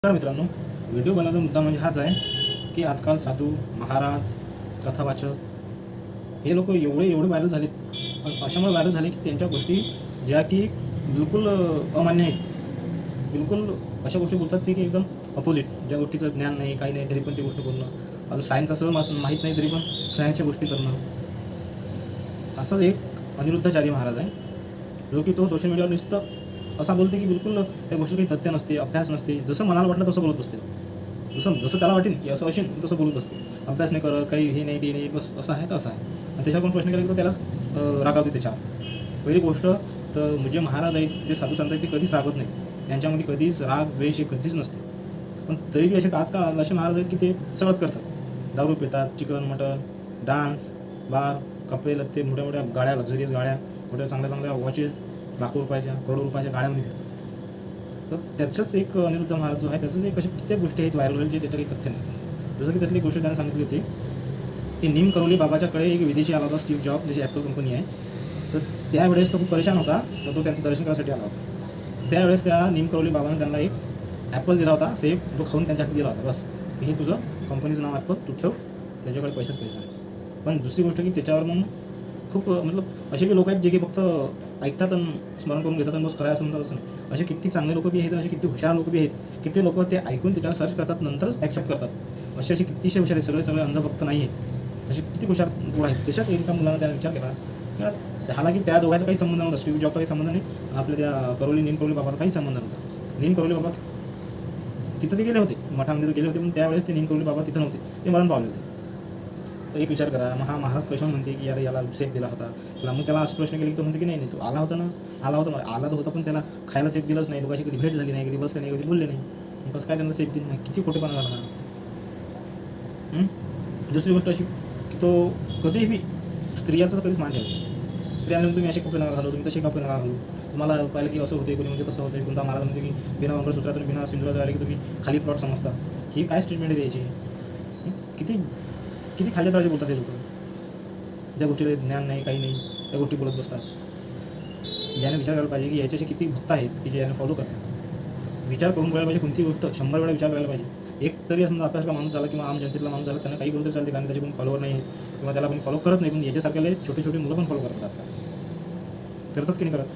तर मित्रांनो, व्हिडिओ बनवण्याचा मुद्दा म्हणजे हाच आहे की आजकाल साधू महाराज कथावाचक हे लोक एवढे व्हायरल झालेत. अशामुळे व्हायरल झाले की त्यांच्या गोष्टी ज्या की बिलकुल अमान्य आहेत, बिलकुल अशा गोष्टी बोलतात ते की एकदम अपोजिट, ज्या गोष्टीचं ज्ञान नाही काही नाही तरी पण ती गोष्ट बोलणं, अजून सायन्स असं माहीत नाही तरी पण सायन्सच्या गोष्टी करणं. असंच एक अनिरुद्धाचार्य महाराज आहे जो की तो सोशल मीडियावर नुसतं असा बोलते की बिलकुल त्या गोष्टी काही तथ्य नसते, अभ्यास नसते, जसं मनाला वाटलं तसं बोलत असते, जसं त्याला वाटेल की असं असेल तसं बोलत असते. अभ्यास नाही करत, काही हे नाही ते नाही, बस असं आहे तर असं आहे. आणि त्याच्यावर कोण प्रश्न केला की तो त्यालाच रागावते त्याच्यावर. पहिली गोष्ट तर म्हणजे महाराज आहेत जे साधू संत आहेत ते कधीच रागवत नाही, त्यांच्यामध्ये कधीच राग द्वेष हे कधीच नसते. पण तरी बी आजकाल असे महाराज आहेत की ते सगळंच करतात. दारू पितात, चिकन मटन, डान्स बार, कपडे लत्ते, मोठ्या मोठ्या गाड्या, लक्झरियस गाड्या, मोठ्या चांगल्या वॉचेस, लाखो रुपयाच्या करोडो रुपयाच्या गाड्यामध्ये फिरतात. तर त्याचंच एक अनिरुद्ध महाराज जो आहे त्याचंच एक अशा कित्येक गोष्टी आहेत व्हायरल जे त्याच्या काही तथ्य नाही. जसं की त्यातली गोष्ट त्याने सांगितली होती की नीम करवली बाबाच्याकडे एक विदेशी आला होता, स्टीव्ह जॉब ज्याची ॲपल कंपनी आहे. तर त्यावेळेस तो खूप परेशान होता, तर तो त्यांचं दर्शन करायसाठी आला होता. त्यावेळेस त्या नीम करवली बाबाने त्यांना एक ॲपल दिला होता, सेफ, तो खाऊन त्यांच्या हाती दिला होता. बस हे तुझं कंपनीचं नाव ॲपल, तू ठेव, त्याच्याकडे पैसेच पैसे नाही. पण दुसरी गोष्ट की त्याच्यावर मग खूप मतलब असे काही लोक आहेत जे की फक्त ऐकतात आणि स्मरण करून घेतात आणि बस खरं असं म्हणतात असं नाही. असे किती चांगले लोक बी आहेत, असे किती हुशार लोक बी आहेत, किती लोक ते ऐकून त्याच्यावर सर्च करतात नंतर ॲक्सेप्ट करतात. असे कितीशे हुशार आहेत, सगळे अंधभक्त नाही आहेत, असे किती हुशार पोरं आहेत. त्याच्यात एका मुलानं त्याने विचार केला हाला की त्या दोघांचा काही संबंध नव्हता, स्टीव्ह जॉबचा काही संबंध नाही, आपल्या त्या नीम करवली बाबाचा काही संबंध नव्हता. नीम करवली बाबा तिथं ते गेले होते, मठामध्ये गेले होते, पण त्यावेळेस ते नीम करवली बाबा तिथं नव्हते, ते मरण पावले होते. तर एक विचार करा, मग हा महाराज कशा म्हणते की याला सेफ दिला होता किंवा मग त्याला असं प्रश्न केले की तो म्हणते की नाही तो आला होता आला तर होता, पण त्याला खायला सेफ दिलंच नाही, लोकांची कधी भेट झाली नाही, कधी बसले नाही, कधी बोलले नाही, कसं काय त्यांना सेफ दिलं नाही, किती खोटेपणा झाला. दुसरी गोष्ट अशी की तो कधीही बी स्त्रियांचा तर कधीच मान ठेवतो. स्त्रियांना तुम्ही असे कपडे नका घालू, तुम्ही तसे कपडे नका घालू, तुम्हाला पाहिलं की असं होते, कोणी म्हणजे तसं होते, कोणता महाराज म्हणते की बिना मंगळसूत्रातून बिना सिंदुरात आले की तुम्ही खाली प्लॉट समजता. ही काय स्टेटमेंट द्यायची? किती खाल्ल्या तळाचे बोलतात हे लोक, ज्या गोष्टीला ज्ञान नाही काही नाही त्या गोष्टी बोलत बसतात. ज्याने विचार करायला पाहिजे की याच्याशी किती भक्त आहेत की जे याने फॉलो करतात. विचार करून करायला पाहिजे, कोणती गोष्ट 100 वेळा विचार करायला पाहिजे. एक तरी समजा आपल्याला माणूस झाला किंवा आम जनतेतला माणूस झाला त्यांना काही बोलतो चालते, कारण त्याचे कोण फॉलोवर नाही आहेत किंवा त्याला कोणी फॉलो करत नाही, पण याच्यासारख्याला छोटे मुलं पण फॉलो करतात आजकाल, करतात की नाही करत.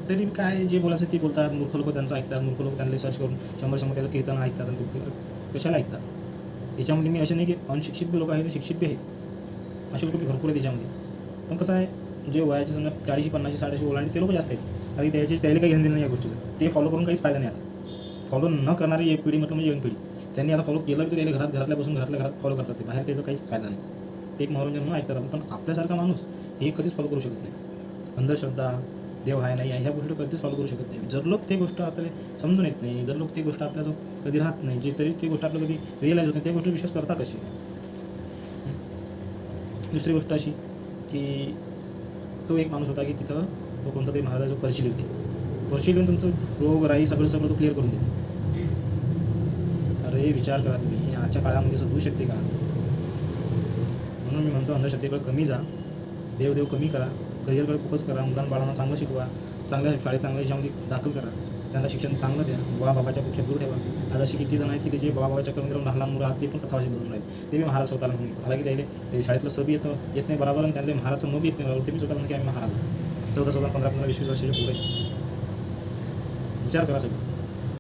तरी काय जे बोलायचं ते बोलतात. मूर्ख लोक त्यांचं ऐकतात, मूर्ख लोक त्यांना सर्च करून 100 त्याला कीर्तन ऐकतात आणि कशाला ऐकतात. याच्यामध्ये मी असे नाही की अनशिक्षित बी लोक आहेत, शिक्षित बी आहेत, असे लोक बी भरपूर आहेत त्याच्यामध्ये. पण कसं आहे, जे वयाचे समजा 40, 50, 60 ओलांडे ते लोक जास्त आहेत, आणि त्याला काही घेणं देणं नाही या गोष्टीचं. ते फॉलो करून काहीच फायदा नाही. आता फॉलो न करणारी एक पिढी म्हणजे यंग पिढी, त्यांनी आता फॉलो केलं की त्याला घरातल्या घरात फॉलो करतात, ते बाहेर त्याचं काहीच फायदा नाही. ते एक मनोरंजन म्हणून ऐकतात. पण आपल्यासारखा माणूस हे कधीच फॉलो करू शकत नाही. अंधश्रद्धा, देव आहे नाही आहे ह्या गोष्टी कधीच फॉलो करू शकत नाही. जर लोक ते गोष्ट आपल्याला समजून येत नाही, जर लोक ती गोष्ट आपल्याला कधी राहत नाही, जे तरी ती गोष्ट आपल्याला कधी रिअलाईज होत नाही, त्या गोष्टी विश्वास करता कशी. दुसरी गोष्ट अशी की तो एक माणूस होता की तिथं तो कोणता तरी महाराज पर्ची लिहून तुमचं रोग राई सगळं तो क्लिअर करून देतो. अरे विचार करा तुम्ही, आजच्या काळामध्ये असं होऊ शकते का? म्हणून मी म्हणतो अंधश्रद्धेकडे कमी जा, देव कमी करा, करिअरकडे फोकस करा, मुलांबाळांना चांगलं शिकवा, चांगल्या शाळेत चांगल्या याच्यामध्ये दाखल करा, त्यांना शिक्षण चांगलं द्या, बाबाच्या पेक्षा दूर ठेवा. आज अशी किती जण आहेत की त्याचे बाबाच्या करून लहान मुलं आहात ते पण कथावाची बोलून राहिले, ते बी महाराज स्वतःला म्हणून घेतो. हालाकी त्याला शाळेतलं सबी येत नाही बरोबर, आणि त्यांना महाराजचं मग येत नाही बरोबर, ते बी स्वतः म्हणून की आम्ही महाराज 14, 15, 20 वर्षाचे पुढे. विचार करा सगळं.